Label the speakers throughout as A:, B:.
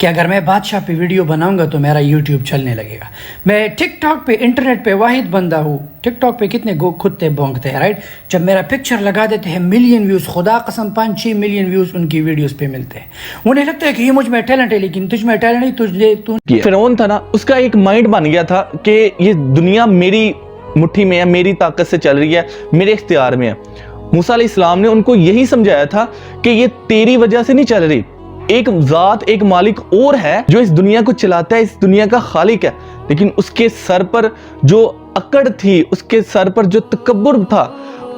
A: کہ اگر میں بادشاہ پہ ویڈیو بناؤں گا تو میرا یوٹیوب چلنے لگے گا. میں ٹک ٹاک پہ انٹرنیٹ پہ واحد بندہ ہوں. ٹک ٹاک پہ کتنے کتے بھونکتے ہیں رائٹ. جب میرا پکچر لگا دیتے ہیں ملین ویوز, خدا قسم 5-6 ملین ویوز ان کی ویڈیوز پہ ملتے ہیں. انہیں لگتا ہے کہ یہ مجھ میں ٹیلنٹ ہے, لیکن تجھ میں ٹیلنٹ نہیں.
B: فرعون تھا نا, اس کا ایک مائنڈ بن گیا تھا کہ یہ دنیا میری مٹھی میں ہے, میری طاقت سے چل رہی ہے, میرے اختیار میں ہے. موسیٰ علیہ السلام نے ان کو یہی سمجھایا تھا کہ یہ تیری وجہ سے نہیں چل رہی, ایک ذات, ایک مالک اور ہے جو اس دنیا کو چلاتا ہے, اس دنیا کا خالق ہے. لیکن اس کے سر پر جو اکڑ تھی, اس کے سر پر جو تکبر تھا,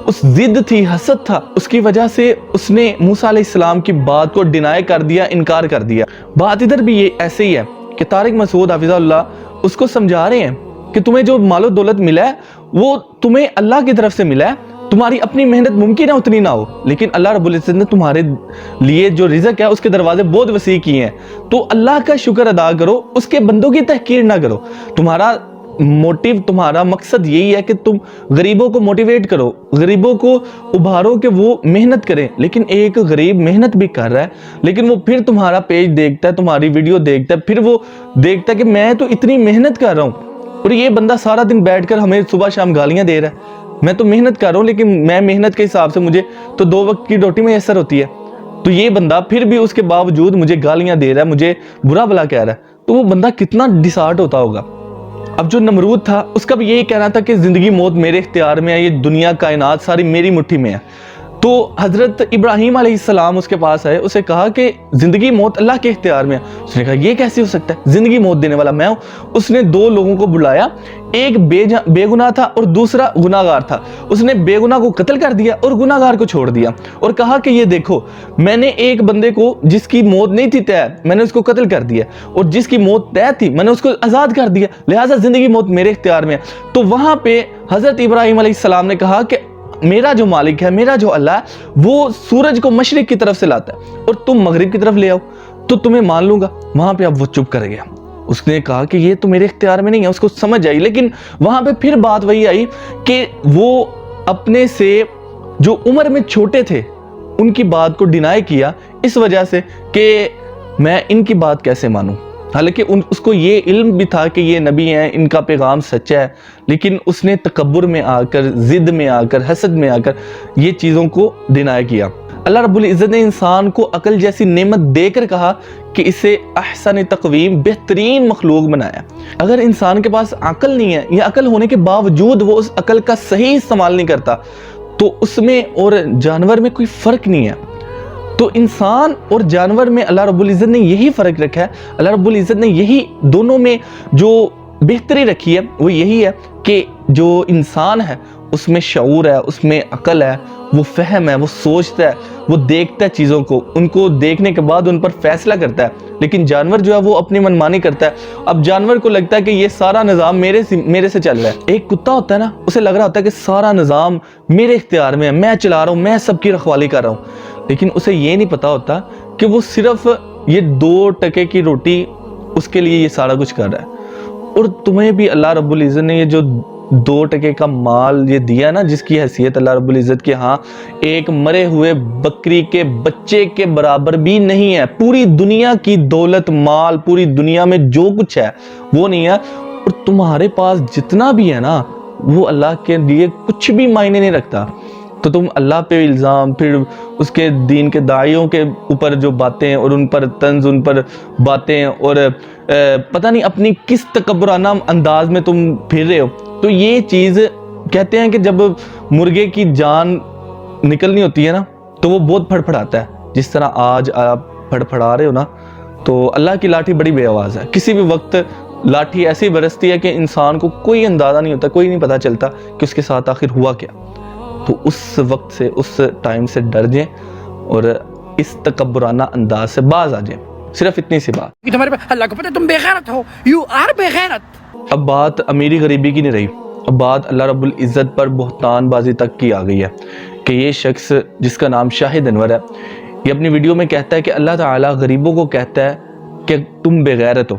B: اس ضد تھی, حسد تھا, اس کی وجہ سے اس نے موسیٰ علیہ السلام کی بات کو ڈینائی کر دیا, انکار کر دیا. بات ادھر بھی یہ ایسے ہی ہے کہ طارق مسعود حفظہ اللہ اس کو سمجھا رہے ہیں کہ تمہیں جو مال و دولت ملا ہے وہ تمہیں اللہ کی طرف سے ملا ہے, تمہاری اپنی محنت ممکن ہے اتنی نہ ہو, لیکن اللہ رب العزت نے تمہارے لیے جو رزق ہے اس کے دروازے بہت وسیع کیے ہیں, تو اللہ کا شکر ادا کرو, اس کے بندوں کی تحقیر نہ کرو. تمہارا موٹیو, تمہارا مقصد یہی ہے کہ تم غریبوں کو موٹیویٹ کرو, غریبوں کو ابھارو کہ وہ محنت کریں. لیکن ایک غریب محنت بھی کر رہا ہے, لیکن وہ پھر تمہارا پیج دیکھتا ہے, تمہاری ویڈیو دیکھتا ہے, پھر وہ دیکھتا ہے کہ میں تو اتنی محنت کر رہا ہوں اور یہ بندہ سارا دن بیٹھ کر ہمیں صبح شام گالیاں دے رہا ہے. میں تو محنت کر رہا ہوں, لیکن میں محنت کے حساب سے مجھے تو 2 وقت کی روٹی میسر ہوتی ہے, تو یہ بندہ پھر بھی اس کے باوجود مجھے گالیاں دے رہا ہے, مجھے برا بھلا کہہ رہا ہے, تو وہ بندہ کتنا ڈسہارٹ ہوتا ہوگا. اب جو نمرود تھا اس کا بھی یہی کہنا تھا کہ زندگی موت میرے اختیار میں ہے, یہ دنیا کائنات ساری میری مٹھی میں ہے. تو حضرت ابراہیم علیہ السلام اس کے پاس آئے, اسے کہا کہ زندگی موت اللہ کے اختیار میں ہے. اس نے کہا یہ کیسے ہو سکتا ہے, زندگی موت دینے والا میں ہوں. اس نے 2 لوگوں کو بلایا, ایک بے گناہ تھا اور دوسرا گناہ گار تھا. اس نے بے گناہ کو قتل کر دیا اور گناہ گار کو چھوڑ دیا, اور کہا کہ یہ دیکھو میں نے ایک بندے کو جس کی موت نہیں تھی طے, میں نے اس کو قتل کر دیا, اور جس کی موت طے تھی میں نے اس کو آزاد کر دیا, لہٰذا زندگی موت میرے اختیار میں ہے. تو وہاں پہ حضرت ابراہیم علیہ السلام نے کہا کہ میرا جو مالک ہے, میرا جو اللہ ہے, وہ سورج کو مشرق کی طرف سے لاتا ہے اور تم مغرب کی طرف لے آؤ تو تمہیں مان لوں گا. وہاں پہ اب وہ چپ کر گیا. اس نے کہا کہ یہ تو میرے اختیار میں نہیں ہے, اس کو سمجھ آئی, لیکن وہاں پہ پھر بات وہی آئی کہ وہ اپنے سے جو عمر میں چھوٹے تھے ان کی بات کو ڈینائی کیا, اس وجہ سے کہ میں ان کی بات کیسے مانوں. حالانکہ اس کو یہ علم بھی تھا کہ یہ نبی ہیں, ان کا پیغام سچا ہے, لیکن اس نے تکبر میں آ کر, ضد میں آ کر, حسد میں آ کر یہ چیزوں کو ڈینائی کیا. اللہ رب العزت نے انسان کو عقل جیسی نعمت دے کر کہا کہ اسے احسن تقویم, بہترین مخلوق بنایا. اگر انسان کے پاس عقل نہیں ہے, یا عقل ہونے کے باوجود وہ اس عقل کا صحیح استعمال نہیں کرتا, تو اس میں اور جانور میں کوئی فرق نہیں ہے. تو انسان اور جانور میں اللہ رب العزت نے یہی فرق رکھا ہے. اللہ رب العزت نے یہی دونوں میں جو بہتری رکھی ہے وہ یہی ہے کہ جو انسان ہے اس میں شعور ہے, اس میں عقل ہے, وہ فہم ہے, وہ سوچتا ہے, وہ دیکھتا ہے چیزوں کو, ان کو دیکھنے کے بعد ان پر فیصلہ کرتا ہے. لیکن جانور جو ہے وہ اپنی منمانی کرتا ہے. اب جانور کو لگتا ہے کہ یہ سارا نظام میرے سے چل رہا ہے. ایک کتا ہوتا ہے نا, اسے لگ رہا ہوتا ہے کہ سارا نظام میرے اختیار میں ہے, میں چلا رہا ہوں, میں سب کی رکھوالی کر رہا ہوں. لیکن اسے یہ نہیں پتا ہوتا کہ وہ صرف یہ 2 ٹکے کی روٹی اس کے لیے یہ سارا کچھ کر رہا ہے. اور تمہیں بھی اللہ رب العزت نے یہ جو 2 ٹکے کا مال یہ دیا نا, جس کی حیثیت اللہ رب العزت کے ہاں ایک مرے ہوئے بکری کے بچے کے برابر بھی نہیں ہے. پوری دنیا کی دولت, مال, پوری دنیا میں جو کچھ ہے وہ نہیں ہے. اور تمہارے پاس جتنا بھی ہے نا وہ اللہ کے لیے کچھ بھی معنی نہیں رکھتا. تو تم اللہ پہ الزام, پھر اس کے دین کے داعیوں کے اوپر جو باتیں اور ان پر طنز, ان پر باتیں, اور پتہ نہیں اپنی کس تکبرانہ انداز میں تم پھر رہے ہو. تو یہ چیز کہتے ہیں کہ جب مرغے کی جان نکلنی ہوتی ہے نا تو وہ بہت پھڑپھڑاتا ہے. جس طرح آج آپ پھڑپھڑا رہے ہو نا, تو اللہ کی لاٹھی بڑی بے آواز ہے. کسی بھی وقت لاٹھی ایسی برستی ہے کہ انسان کو کوئی اندازہ نہیں ہوتا, کوئی نہیں پتہ چلتا کہ اس کے ساتھ آخر ہوا کیا. تو اس وقت سے, اس ٹائم سے ڈر جائیں اور اس تکبرانہ انداز سے باز آ جائیں. صرف اتنی سی بات.
A: تمہارے پاس اللہ کو پتہ تم بے غیرت ہو, یو آر بے غیرت.
B: اب بات امیری غریبی کی نہیں رہی, اب بات اللہ رب العزت پر بہتان بازی تک کی آ گئی ہے کہ یہ شخص جس کا نام شاہد انور ہے, یہ اپنی ویڈیو میں کہتا ہے کہ اللہ تعالیٰ غریبوں کو کہتا ہے کہ تم بے غیرت ہو.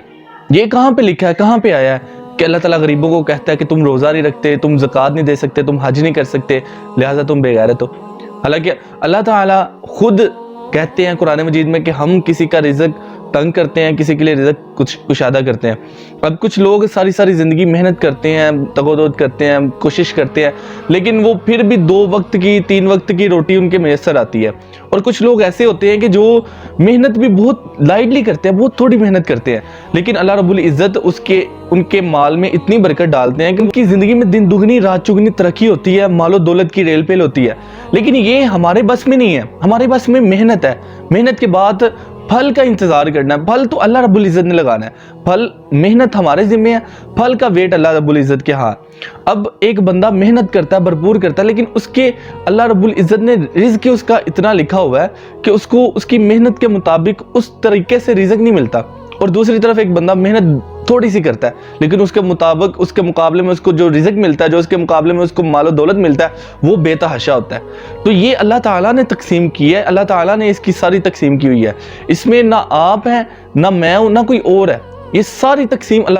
B: یہ کہاں پہ لکھا ہے, کہاں پہ آیا ہے کہ اللہ تعالیٰ غریبوں کو کہتا ہے کہ تم روزہ نہیں رکھتے, تم زکوٰۃ نہیں دے سکتے, تم حج نہیں کر سکتے, لہٰذا تم بے غیرت ہو. حالانکہ اللہ تعالیٰ خود کہتے ہیں قرآن مجید میں کہ ہم کسی کا رزق تنگ کرتے ہیں, کسی کے لیے رزق کچھ کشادہ کرتے ہیں. اب کچھ لوگ ساری زندگی محنت کرتے ہیں, تگودود کرتے ہیں, کوشش کرتے ہیں, لیکن وہ پھر بھی 2 وقت کی 3 وقت کی روٹی ان کے میسر آتی ہے. اور کچھ لوگ ایسے ہوتے ہیں کہ جو محنت بھی بہت لائٹلی کرتے ہیں, بہت تھوڑی محنت کرتے ہیں, لیکن اللہ رب العزت ان کے مال میں اتنی برکت ڈالتے ہیں کہ ان کی زندگی میں دن دگنی رات چگنی ترقی ہوتی ہے, مال و دولت کی ریل پیل ہوتی ہے. لیکن یہ ہمارے بس میں نہیں ہے. ہمارے بس میں محنت ہے. محنت کے بعد پھل کا انتظار کرنا ہے. پھل تو اللہ رب العزت نے لگانا ہے. پھل, محنت ہمارے ذمہ ہے, پھل کا ویٹ اللہ رب العزت کے ہاں. اب ایک بندہ محنت کرتا ہے, بھرپور کرتا ہے, لیکن اس کے اللہ رب العزت نے رزق اس کا اتنا لکھا ہوا ہے کہ اس کو اس کی محنت کے مطابق اس طریقے سے رزق نہیں ملتا. اور دوسری طرف ایک بندہ محنت تھوڑی سی کرتا ہے, لیکن اس کے مقابلے میں اس کو جو رزق ملتا ہے, جو اس کے مقابلے میں اس کو مال و دولت ملتا ہے, وہ بے تحاشا ہوتا ہے. تو یہ اللہ تعالیٰ نے تقسیم کی ہے, اللہ تعالیٰ نے اس کی ساری تقسیم کی ہوئی ہے. اس میں نہ آپ ہیں, نہ میں ہوں, نہ کوئی اور ہے. یہ ساری تقسیم اللہ